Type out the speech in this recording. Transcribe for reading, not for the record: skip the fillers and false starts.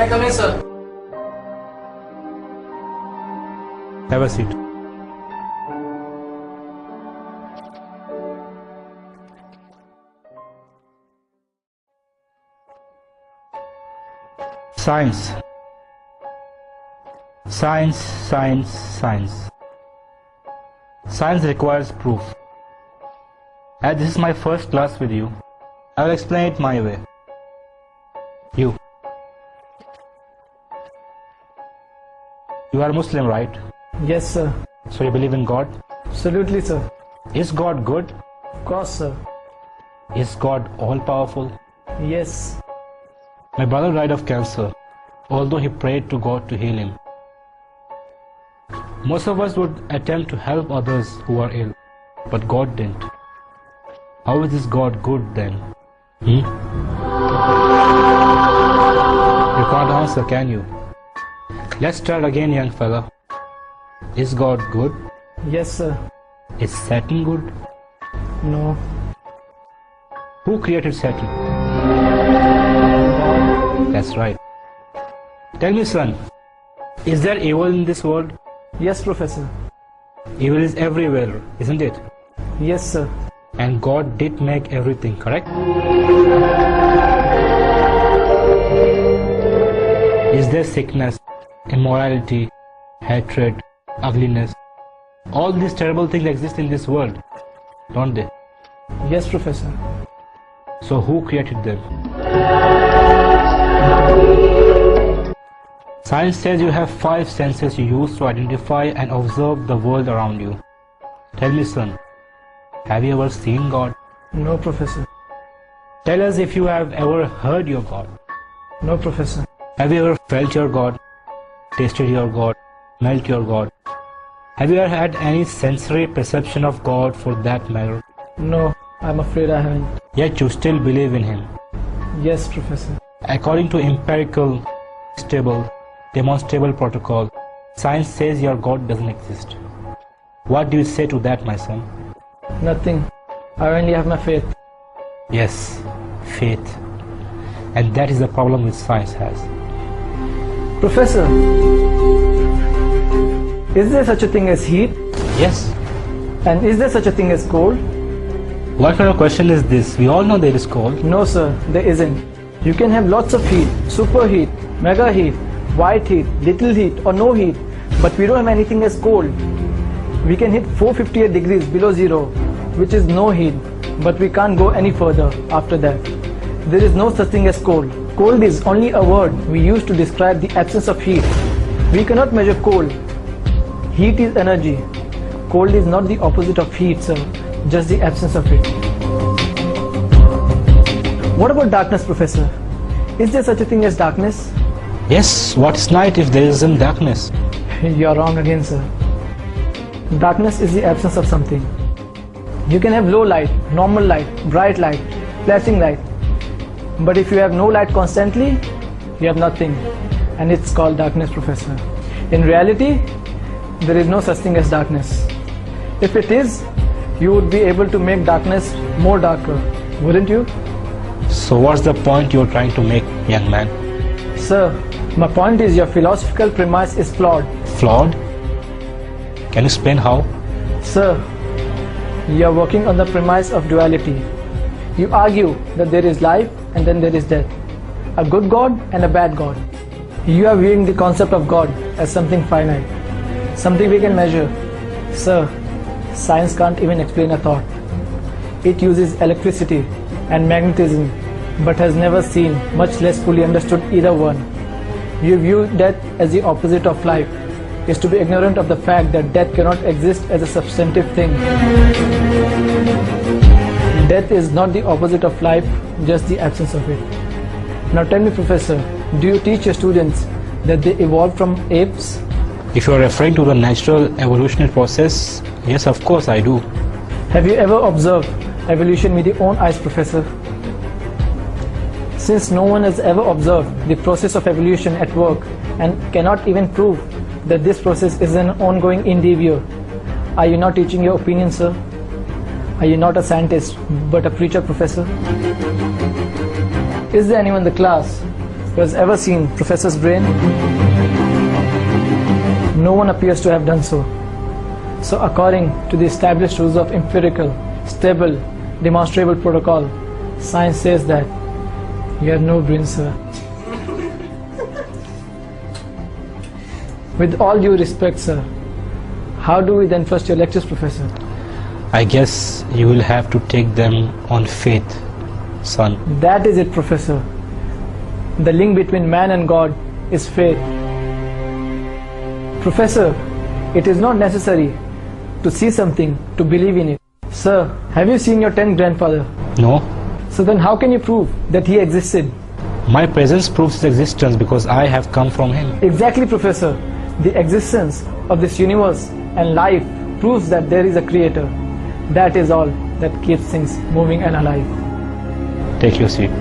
I come in, sir? Have a seat. Science. Science, science, science. Science requires proof. As this is my first class with you, I will explain it my way. You are Muslim, right? Yes, sir. So you believe in God? Absolutely, sir. Is God good? Of course, sir. Is God all-powerful? Yes. My brother died of cancer, although he prayed to God to heal him. Most of us would attempt to help others who are ill, but God didn't. How is this God good then? You can't answer, can you? Let's start again, young fella. Is God good? Yes, sir. Is Satan good? No. Who created Satan? That's right. Tell me, son, is there evil in this world? Yes, Professor. Evil is everywhere, isn't it? Yes, sir. And God did make everything, correct? Is there sickness, immorality, hatred, ugliness? All these terrible things exist in this world, don't they? Yes, Professor. So who created them? Science says you have 5 senses you use to identify and observe the world around you. Tell me, son, have you ever seen God? No, Professor. Tell us if you have ever heard your God. No, Professor. Have you ever felt your God, tasted your God, smelt your God? Have you ever had any sensory perception of God for that matter? No, I'm afraid I haven't. Yet you still believe in Him. Yes, Professor. According to empirical, stable, demonstrable protocol, science says your God doesn't exist. What do you say to that, my son? Nothing. I only have my faith. Yes, faith. And that is the problem which science has. Professor, is there such a thing as heat? Yes. And is there such a thing as cold? What kind of question is this? We all know there is cold. No, sir, there isn't. You can have lots of heat, superheat, mega heat, white heat, little heat or no heat, but we don't have anything as cold. We can hit 458 degrees below zero, which is no heat, but we can't go any further after that. There is no such thing as cold. Cold is only a word we use to describe the absence of heat. We cannot measure cold. Heat is energy. Cold is not the opposite of heat, sir, just the absence of it. What about darkness, Professor? Is there such a thing as darkness? Yes, what is night if there isn't darkness? You're wrong again, sir. Darkness is the absence of something. You can have low light, normal light, bright light, flashing light. But if you have no light constantly, you have nothing. And it's called darkness, Professor. In reality, there is no such thing as darkness. If it is, you would be able to make darkness more darker, wouldn't you? So what's the point you're trying to make, young man? Sir, my point is your philosophical premise is flawed. Flawed? Can you explain how? Sir, you are working on the premise of duality. You argue that there is life and then there is death, a good God and a bad God. You are viewing the concept of God as something finite, something we can measure. Sir, science can't even explain a thought. It uses electricity and magnetism, but has never seen, much less fully understood either one. You view death as the opposite of life, is to be ignorant of the fact that death cannot exist as a substantive thing. Death is not the opposite of life, just the absence of it. Now tell me, Professor, do you teach your students that they evolved from apes? If you are referring to the natural evolutionary process, yes, of course I do. Have you ever observed evolution with your own eyes, Professor? Since no one has ever observed the process of evolution at work and cannot even prove that this process is an ongoing endeavor, are you not teaching your opinion, sir? Are you not a scientist but a preacher, Professor? Is there anyone in the class who has ever seen Professor's brain? No one appears to have done so. So according to the established rules of empirical, stable, demonstrable protocol, science says that you have no brain, sir. With all due respect, sir, how do we then trust your lectures, Professor? I guess you will have to take them on faith, son. That is it, Professor. The link between man and God is faith. Professor, it is not necessary to see something to believe in it. Sir, have you seen your 10th grandfather? No. So then how can you prove that he existed? My presence proves his existence because I have come from him. Exactly, Professor. The existence of this universe and life proves that there is a creator. That is all that keeps things moving and alive. Take your seat.